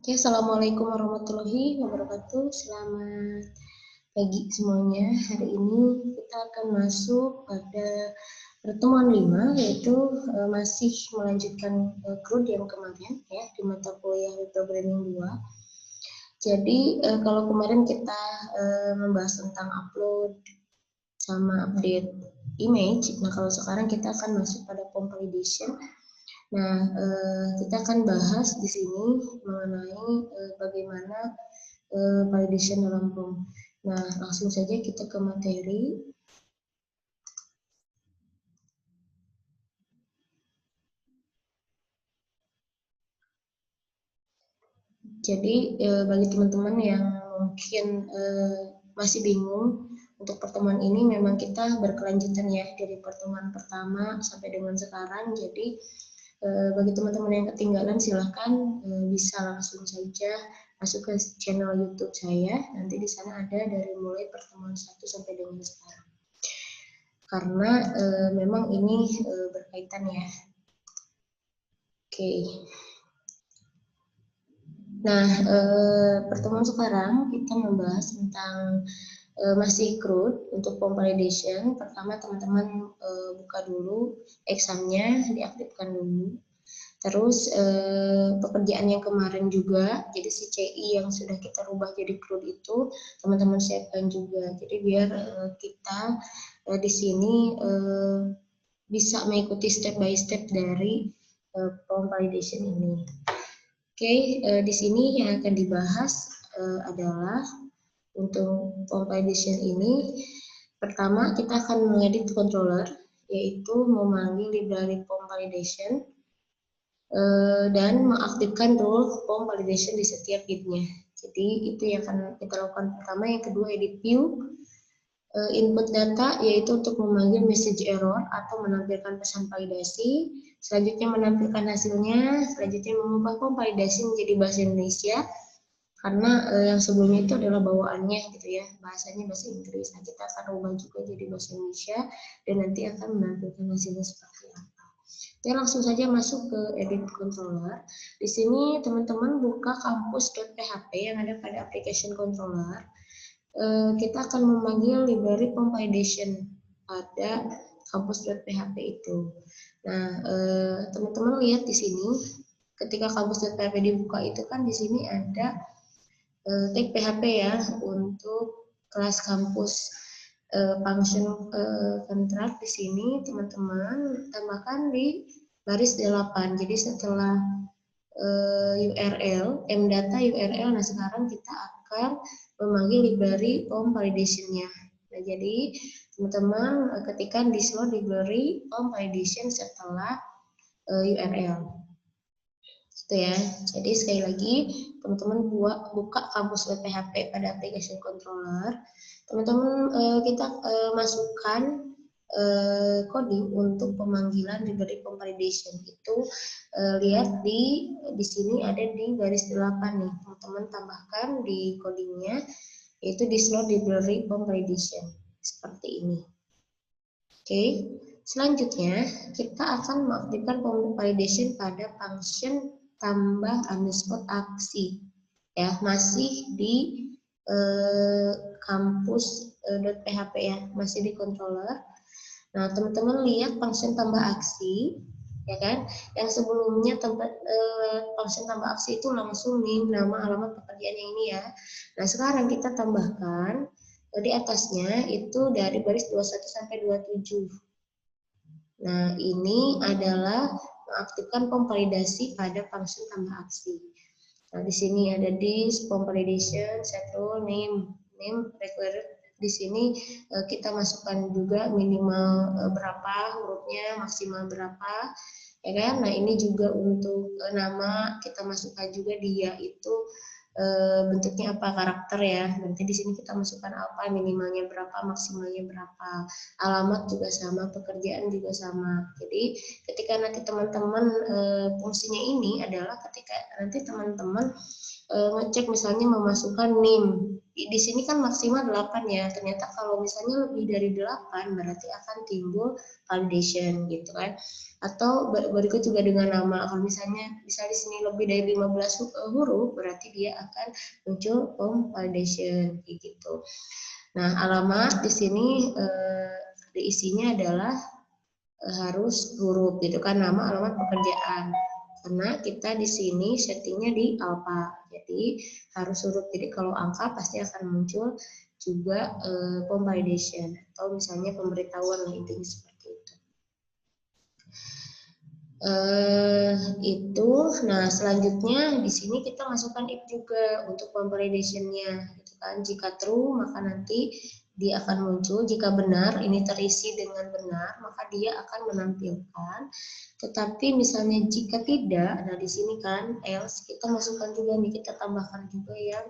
Oke, Assalamualaikum warahmatullahi wabarakatuh. Selamat pagi semuanya. Hari ini kita akan masuk pada pertemuan 5, yaitu masih melanjutkan CRUD yang kemarin ya di mata kuliah Programming 2. Jadi kalau kemarin kita membahas tentang upload sama update image, nah kalau sekarang kita akan masuk pada POM validation. Nah, kita akan bahas di sini mengenai bagaimana validation dalam POM. Nah, langsung saja kita ke materi. Jadi, bagi teman-teman yang mungkin masih bingung, untuk pertemuan ini memang kita berkelanjutan ya dari pertemuan pertama sampai dengan sekarang. Jadi, bagi teman-teman yang ketinggalan silahkan bisa langsung saja masuk ke channel YouTube saya. Nanti di sana ada dari mulai pertemuan 1 sampai dengan sekarang. Karena memang ini berkaitan ya. Oke. Nah, pertemuan sekarang kita membahas tentang masih CRUD untuk POM validation. Pertama teman-teman buka dulu examnya, diaktifkan dulu. Terus pekerjaan yang kemarin juga, jadi si CI yang sudah kita rubah jadi CRUD itu teman-teman siapkan juga. Jadi biar kita di sini bisa mengikuti step by step dari POM validation ini. Oke, di sini yang akan dibahas adalah untuk POM validation ini. Pertama kita akan mengedit controller, yaitu memanggil library POM validation dan mengaktifkan rule POM validation di setiap bitnya. Jadi itu yang akan kita lakukan pertama. Yang kedua, edit view input data, yaitu untuk memanggil message error atau menampilkan pesan validasi. Selanjutnya menampilkan hasilnya. Selanjutnya mengubah POM validasi menjadi bahasa Indonesia, karena yang sebelumnya itu adalah bawaannya gitu ya, bahasanya bahasa Inggris. Nah, kita akan ubah juga jadi bahasa Indonesia dan nanti akan menampilkan hasilnya seperti apa. Oke, langsung saja masuk ke edit controller. Di sini teman-teman buka kampus.php yang ada pada application controller. Kita akan memanggil library POM validation pada kampus.php itu. Nah, teman-teman lihat di sini, ketika kampus.php dibuka itu kan di sini ada tag PHP ya untuk kelas kampus. Function kontrak di sini teman-teman tambahkan di baris 8. Jadi setelah URL, mdata URL, nah sekarang kita akan memanggil library POM validation-nya. Nah, jadi teman-teman ketikkan di slot library POM validation setelah URL. Gitu ya. Jadi sekali lagi teman-teman buka kampus.php pada application controller. Teman-teman kita masukkan coding untuk pemanggilan library POM validation itu lihat di sini ada di garis 8 nih. Teman-teman tambahkan di codingnya yaitu di slot library POM validation seperti ini. Oke. Selanjutnya kita akan mengaktifkan POM validation pada function tambah underscore aksi ya, masih di kampus.php ya, masih di controller. Nah, teman-teman lihat function tambah aksi, ya kan? Yang sebelumnya function tambah aksi itu langsung name, nama, alamat pekerjaan yang ini ya. Nah, sekarang kita tambahkan di atasnya itu dari baris 21 sampai 27. Nah, ini adalah mengaktifkan POM validasi pada function tambah aksi. Nah, di sini ada disk, POM validation, set rule, name required. Di sini kita masukkan juga minimal berapa hurufnya, maksimal berapa, ya kan? Nah, ini juga untuk nama kita masukkan juga dia itu bentuknya apa, karakter ya. Nanti di sini kita masukkan apa, minimalnya berapa, maksimalnya berapa. Alamat juga sama, pekerjaan juga sama. Jadi ketika nanti teman-teman fungsinya ini adalah ketika nanti teman-teman ngecek misalnya memasukkan NIM. di sini kan maksimal 8 ya. Ternyata kalau misalnya lebih dari 8 berarti akan timbul validation gitu kan. Atau berikut juga dengan nama. Kalau misalnya di sini lebih dari 15 huruf berarti dia akan muncul form validation gitu. Nah, alamat di sini diisinya adalah harus huruf gitu kan, nama, alamat, pekerjaan. Karena kita di sini settingnya di alpha, jadi harus huruf. Jadi kalau angka pasti akan muncul juga form validation atau misalnya pemberitahuan, intinya seperti itu. Nah selanjutnya di sini kita masukkan if juga untuk form validation-nya, gitu kan. Jika true maka nanti dia akan muncul, jika benar ini terisi dengan benar maka dia akan menampilkan. Tetapi misalnya jika tidak, nah di sini kan else kita masukkan juga nih, kita tambahkan juga yang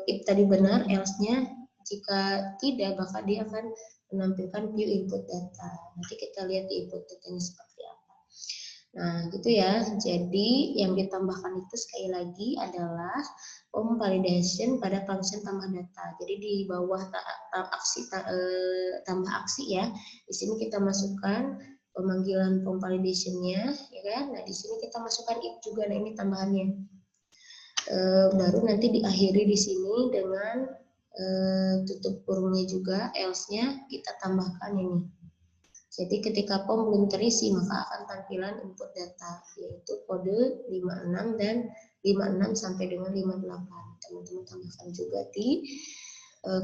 if tadi benar, else-nya jika tidak maka dia akan menampilkan view input data. Nanti kita lihat di input datanya seperti apa. Nah, gitu ya. Jadi yang ditambahkan itu sekali lagi adalah form validation pada function tambah data. Jadi di bawah tambah aksi ya. Di sini kita masukkan pemanggilan form validation-nya, ya kan? Nah, di sini kita masukkan if juga. Nah, ini tambahannya. Baru nanti diakhiri di sini dengan tutup kurungnya juga, else-nya kita tambahkan ini. Jadi ketika form belum terisi maka akan tampilan input data, yaitu kode 56 dan 56 sampai dengan 58. Teman-teman tambahkan juga di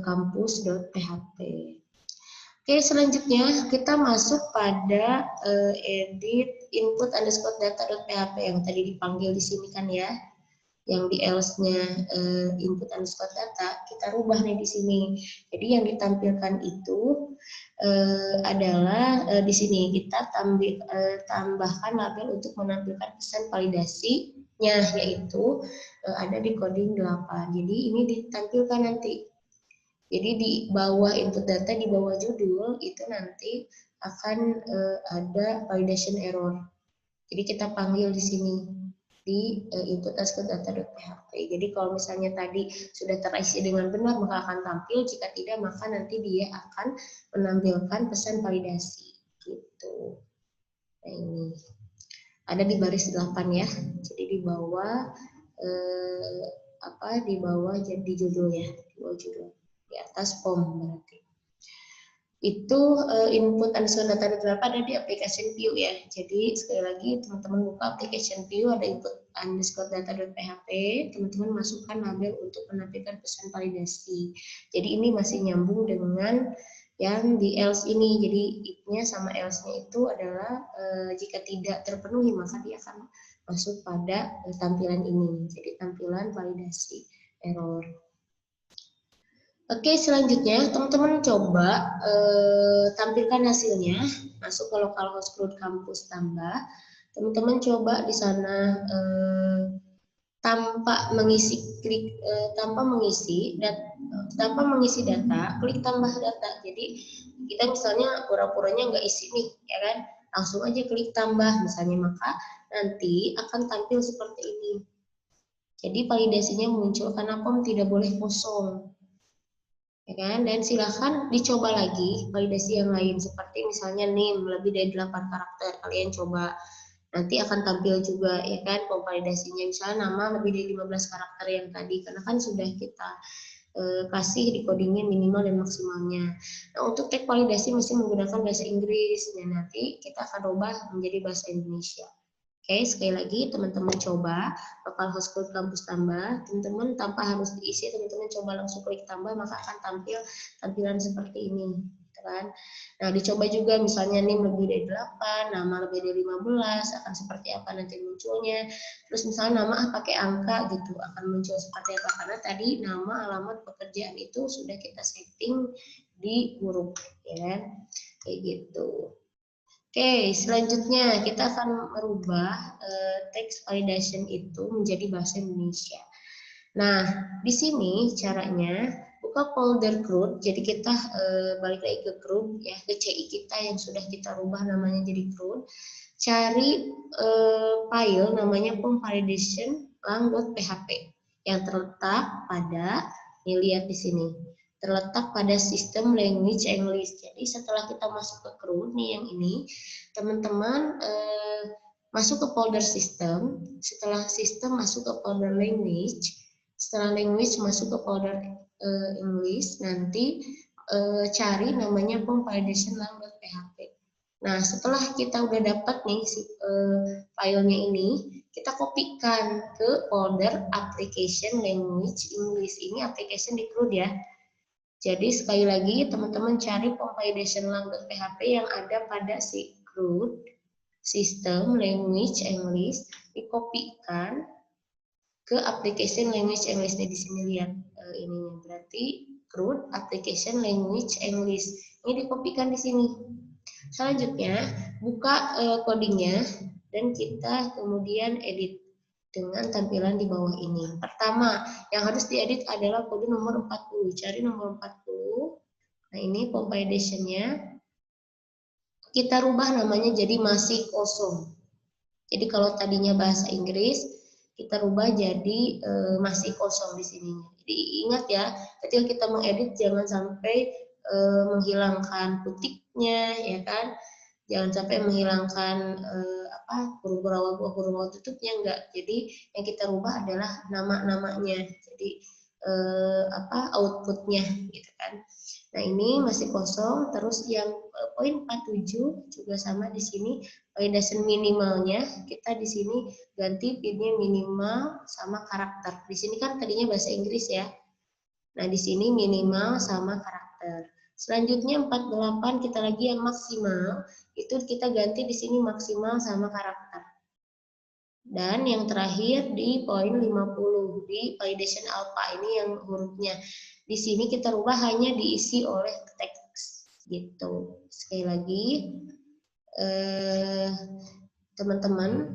kampus.php. Oke, selanjutnya kita masuk pada edit input underscore data.php yang tadi dipanggil di sini kan ya. Yang di else-nya input underscore data, kita rubah nih di sini. Jadi yang ditampilkan itu adalah di sini kita tambahkan label untuk menampilkan pesan validasinya, yaitu ada di coding 8. Jadi ini ditampilkan nanti. Jadi di bawah input data, di bawah judul itu nanti akan ada validation error. Jadi kita panggil di sini di input underscore data.php. Jadi kalau misalnya tadi sudah terisi dengan benar maka akan tampil, jika tidak maka nanti dia akan menampilkan pesan validasi gitu. Nah, ini ada di baris 8 ya. Jadi di bawah di bawah jadi judul ya, di bawah judul. Di atas form berarti. Itu input underscore data berapa ada di application view ya. Jadi sekali lagi teman-teman buka application view, ada input underscore data.php, teman-teman masukkan label untuk menampilkan pesan validasi. Jadi ini masih nyambung dengan yang di else ini. Jadi if-nya sama else-nya itu adalah jika tidak terpenuhi maka dia akan masuk pada tampilan ini. Jadi tampilan validasi error. Oke, selanjutnya teman-teman coba tampilkan hasilnya, masuk ke localhost root kampus tambah. Teman-teman coba di sana tanpa mengisi data, klik tambah data. Jadi kita misalnya pura-puranya nggak isi nih, ya kan? Langsung aja klik tambah misalnya, maka nanti akan tampil seperti ini. Jadi validasinya muncul karena form tidak boleh kosong. Ya kan? Dan silakan dicoba lagi validasi yang lain seperti misalnya name lebih dari 8 karakter, kalian coba nanti akan tampil juga ya kan validasinya, misalnya nama lebih dari 15 karakter yang tadi, karena kan sudah kita kasih di codingnya minimal dan maksimalnya. Nah, untuk tag validasi mesti menggunakan bahasa Inggris dan nanti kita akan ubah menjadi bahasa Indonesia. Oke, sekali lagi teman-teman coba localhost root kampus tambah, teman-teman tanpa harus diisi, teman-teman coba langsung klik tambah maka akan tampil tampilan seperti ini, kan? Nah, dicoba juga misalnya name lebih dari 8, nama lebih dari 15, akan seperti apa nanti munculnya. Terus misalnya nama pakai angka gitu, akan muncul seperti apa, karena tadi nama, alamat, pekerjaan itu sudah kita setting di huruf, ya kan? Kayak gitu. Oke, selanjutnya kita akan merubah text validation itu menjadi bahasa Indonesia. Nah, di sini caranya buka folder CRUD. Jadi kita balik lagi ke CRUD ya, ke CI kita yang sudah kita rubah namanya jadi CRUD. Cari file namanya form validation lang.php yang terletak pada Nih lihat di sini. Terletak pada sistem language English. Jadi setelah kita masuk ke CRUD nih yang ini, teman-teman masuk ke folder sistem, setelah sistem masuk ke folder language, setelah language masuk ke folder English, nanti cari namanya compilation.php. Nah, setelah kita udah dapat nih filenya ini, kita kopikan ke folder application language English. Ini application di CRUD ya. Jadi sekali lagi teman-teman cari compilation.php yang ada pada si CRUD, sistem language English, dikopikan ke application language English. Di sini lihat ininya, berarti CRUD application language English. Ini dikopikan di sini. Selanjutnya, buka codingnya dan kita kemudian edit dengan tampilan di bawah ini. Pertama, yang harus diedit adalah kode nomor 40. Cari nomor 40. Nah, ini compilation-nya. Kita rubah namanya jadi masih kosong. Jadi kalau tadinya bahasa Inggris, kita rubah jadi masih kosong di sini. Jadi ingat ya, ketika kita mengedit jangan sampai menghilangkan putiknya, ya kan? Jangan sampai menghilangkan huruf awal buah huruf awal tutupnya, enggak. Jadi yang kita rubah adalah nama-namanya. Jadi outputnya, gitu kan. Nah ini masih kosong. Terus yang poin 47 juga sama di sini. Validation minimalnya kita di sini ganti pinnya minimal sama karakter. Di sini kan tadinya bahasa Inggris ya. Nah di sini minimal sama karakter. Selanjutnya 48 kita lagi yang maksimal, itu kita ganti di sini maksimal sama karakter. Dan yang terakhir di poin 50 di validation alpha ini yang hurufnya. Di sini kita rubah hanya diisi oleh teks gitu. Sekali lagi teman-teman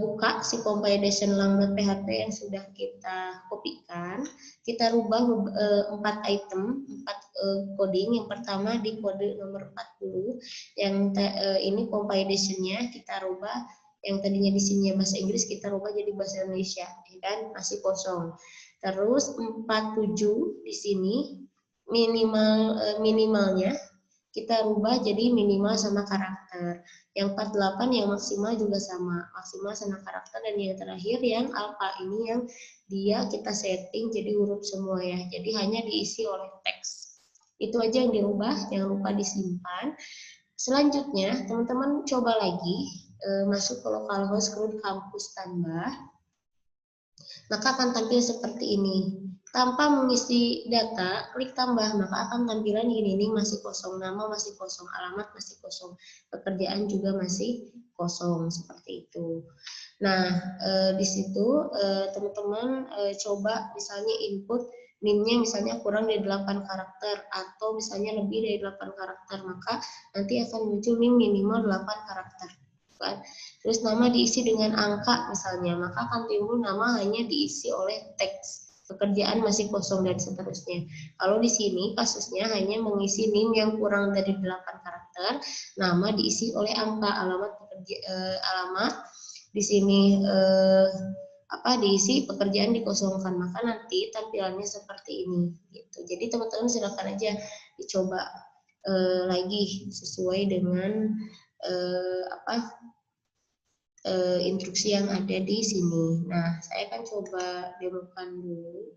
buka si compilation.php yang sudah kita kopikan, kita rubah 4 item, 4 coding. Yang pertama di kode nomor 40, yang ini compilation-nya kita rubah, yang tadinya di sini bahasa Inggris kita rubah jadi bahasa Indonesia, ya kan? Masih kosong. Terus 47 di sini minimalnya kita rubah jadi minimal sama karakter. Yang 48 yang maksimal juga sama, maksimal sama karakter. Dan yang terakhir yang alpha ini yang dia kita setting jadi huruf semua ya. Jadi hanya diisi oleh teks. Itu aja yang dirubah, jangan lupa disimpan. Selanjutnya teman-teman coba lagi masuk ke localhost CRUD kampus tambah. Maka akan tampil seperti ini. Tanpa mengisi data, klik tambah, maka akan tampilan ini masih kosong, nama masih kosong, alamat masih kosong, pekerjaan juga masih kosong, seperti itu. Nah, di situ teman-teman coba misalnya input NIM-nya misalnya kurang dari 8 karakter atau misalnya lebih dari 8 karakter, maka nanti akan muncul NIM minimal 8 karakter. Kan? Terus nama diisi dengan angka misalnya, maka akan timbul nama hanya diisi oleh teks, pekerjaan masih kosong dan seterusnya. Kalau di sini kasusnya hanya mengisi NIM yang kurang dari 8 karakter, nama diisi oleh angka, alamat di sini diisi, pekerjaan dikosongkan, maka nanti tampilannya seperti ini gitu. Jadi teman-teman silakan aja dicoba lagi sesuai dengan instruksi yang ada di sini. Nah, saya akan coba demokan dulu.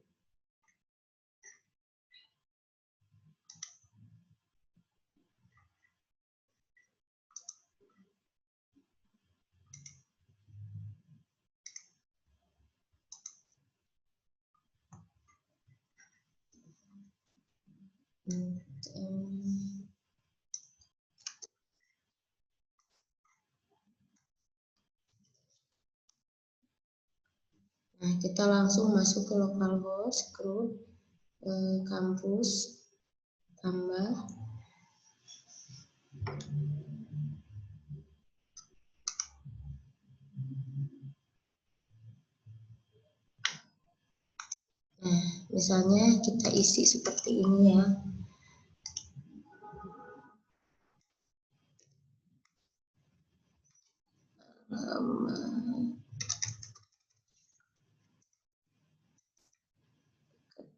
Nah, kita langsung masuk ke localhost CRUD kampus tambah. Nah, misalnya kita isi seperti ini ya.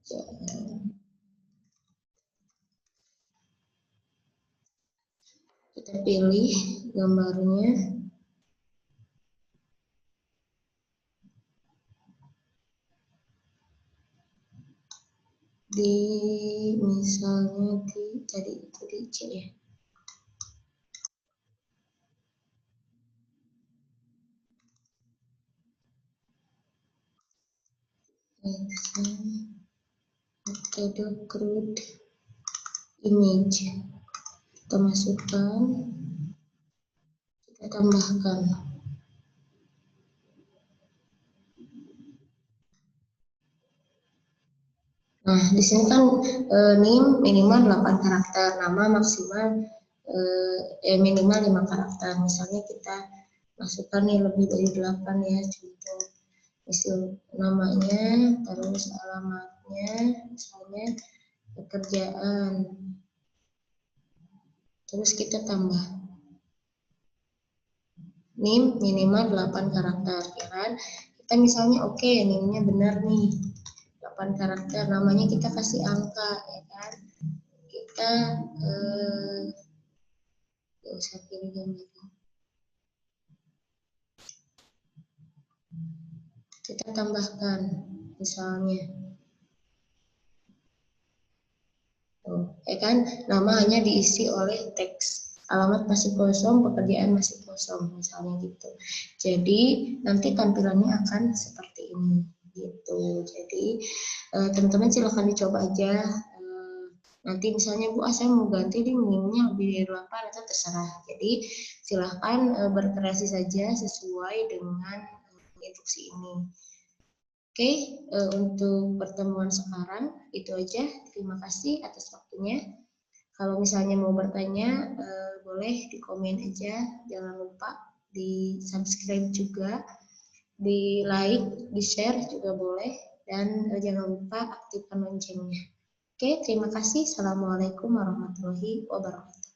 Kita pilih gambarnya. Di misalnya di tadi itu di C ya. Metode crude image kita masukkan, kita tambahkan. Nah, di sini kan NIM minimal 8 karakter, nama maksimal minimal 5 karakter. Misalnya kita masukkan nih lebih dari 8 ya, contoh isi namanya, terus alamatnya, misalnya pekerjaan. Terus kita tambah NIM minimal 8 karakter, ya kan? Kita misalnya oke, NIM-nya benar nih. 8 karakter, namanya kita kasih angka, ya kan? Kita gak usah pilih gambar. Kita tambahkan, misalnya, ya kan? Nama hanya diisi oleh teks, alamat masih kosong, pekerjaan masih kosong, misalnya gitu. Jadi nanti tampilannya akan seperti ini, gitu. Jadi teman-teman silahkan dicoba aja. Nanti misalnya Bu, saya mau ganti di NIM-nya lebih dari 8 atau terserah. Jadi silahkan berkreasi saja sesuai dengan instruksi ini. Oke, untuk pertemuan sekarang itu aja. Terima kasih atas waktunya. Kalau misalnya mau bertanya, boleh di komen aja. Jangan lupa di subscribe juga, di like, di share juga boleh. Dan jangan lupa aktifkan loncengnya. Oke, terima kasih. Assalamualaikum warahmatullahi wabarakatuh.